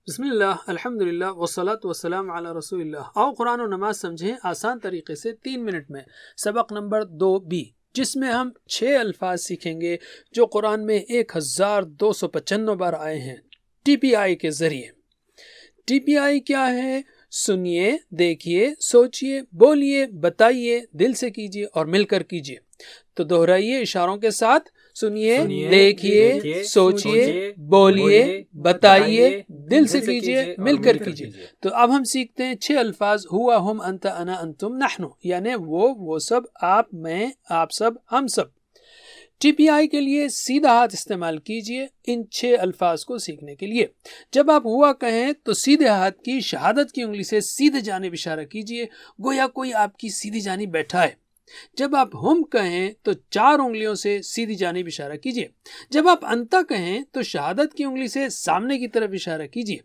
بسم اللہ الحمدللہ والصلاۃ والسلام علی رسول اللہ. آؤ قرآن و نماز سمجھیں آسان طریقے سے 3 منٹ میں. سبق نمبر 2B جس میں ہم 6 الفاظ سیکھیں گے جو قرآن میں 1295 بار آئے ہیں ٹی پی آئی کے ذریعے. ٹی پی آئی کیا ہے؟ سنیے، دیکھیے، سوچیے، بولیے، بتائیے، دل سے کیجیے اور مل کر کیجیے. تو دہرائیے اشاروں کے ساتھ. سنیے، دیکھیے، سوچیے، بولیے، بتائیے، دل سے کیجیے، مل کر کیجیے. تو اب ہم سیکھتے ہیں 6 الفاظ. ہوا، ہم، انت، انا، انتم، نحن، یعنی وہ سب، آپ، میں، آپ سب، ہم سب. ٹی پی آئی کے لیے سیدھا ہاتھ استعمال کیجیے ان 6 الفاظ کو سیکھنے کے لیے. جب آپ ہوا کہیں تو سیدھے ہاتھ کی شہادت کی انگلی سے سیدھے جانب اشارہ کیجیے گویا کوئی آپ کی سیدھی جانب بیٹھا ہے. جب آپ ہم کہیں تو 4 انگلیوں سے سیدھی جانب اشارہ کیجیے. جب آپ انتا کہیں تو شہادت کی انگلی سے سامنے کی طرف اشارہ کیجیے.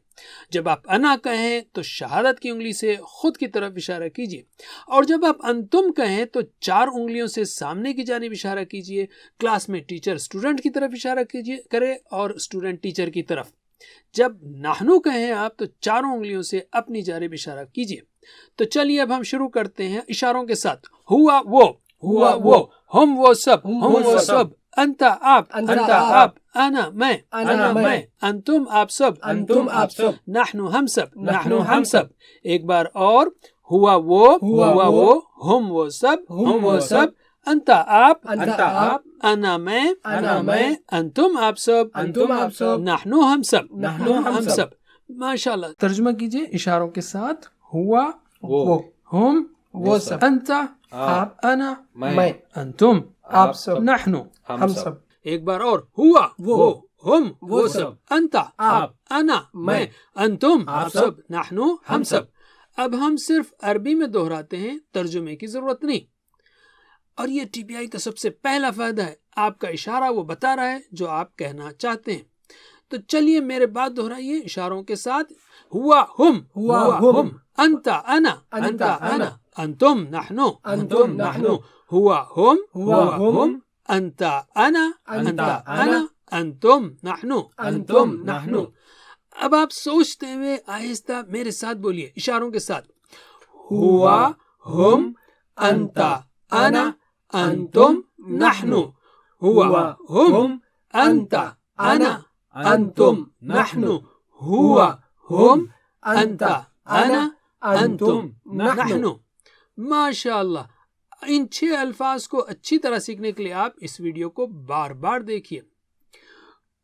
جب آپ انا کہیں تو شہادت کی انگلی سے خود کی طرف اشارہ کیجیے. اور جب آپ انتم کہیں تو 4 انگلیوں سے سامنے کی جانب اشارہ کیجیے. کلاس میں ٹیچر اسٹوڈنٹ کی طرف اشارہ کرے اور اسٹوڈنٹ ٹیچر کی طرف. جب نحنو کہیں آپ تو 4 انگلیوں سے اپنی جانب اشارہ کیجیے. تو چلیے اب ہم شروع کرتے ہیں اشاروں کے ساتھ. ہوا وہ، ہم وہ سب، انتا آپ، انا میں، انتم آپ سب، نحنو ہم سب. ایک بار اور. ہوا وہ، ہم وہ سب، انتا آپ، انا میں، انتم آپ سب، نحنو ہم سب. ماشاءاللہ. ترجمہ کیجئے اشاروں کے ساتھ. ہوا وہ، ہم وہ سب، انتا آپ، انا میں، انتم آپ سب، نحنو ہم سب. ایک بار اور. ہوا وہ، ہم وہ سب، انتا آپ، انا میں، انتم آپ سب، نحنو ہم سب. اب ہم صرف عربی میں دہراتے ہیں، ترجمے کی ضرورت نہیں. اور یہ ٹی پی آئی کا سب سے پہلا فائدہ ہے، آپ کا اشارہ وہ بتا رہا ہے جو آپ کہنا چاہتے ہیں. تو چلیے میرے بات دہرائیے اشاروں کے ساتھ. ہوا ہم، انتا انا، انتم نحنو، ہوا ہم، انتا انا، انتم نحنو. اب آپ سوچتے ہوئے آہستہ میرے ساتھ بولیے اشاروں کے ساتھ. ہوا ہم، انتا انا، انتم نحنو. ہوا ہم، انتا انا، انتم نحنو. ہوا ہم، انتا انا، انتم نحنو. ماشاء اللہ. ان 6 الفاظ کو اچھی طرح سیکھنے کے لیے آپ اس ویڈیو کو بار بار دیکھیے.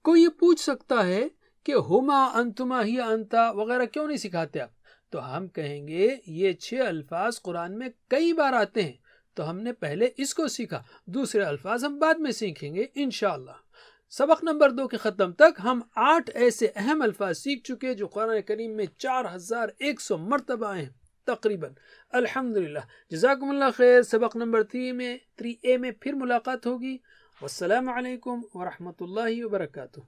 کوئی یہ پوچھ سکتا ہے کہ ہما، انتما، ہی، انتا وغیرہ کیوں نہیں سکھاتے آپ؟ تو ہم کہیں گے یہ 6 الفاظ قرآن میں کئی بار آتے ہیں تو ہم نے پہلے اس کو سیکھا، دوسرے الفاظ ہم بعد میں سیکھیں گے انشاءاللہ. سبق نمبر 2 کے ختم تک ہم 8 ایسے اہم الفاظ سیکھ چکے جو قرآن کریم میں 4100 مرتبہ آئے ہیں تقریباً. الحمدللہ. جزاکم اللہ خیر. سبق نمبر 3A میں پھر ملاقات ہوگی. والسلام علیکم ورحمۃ اللہ وبرکاتہ.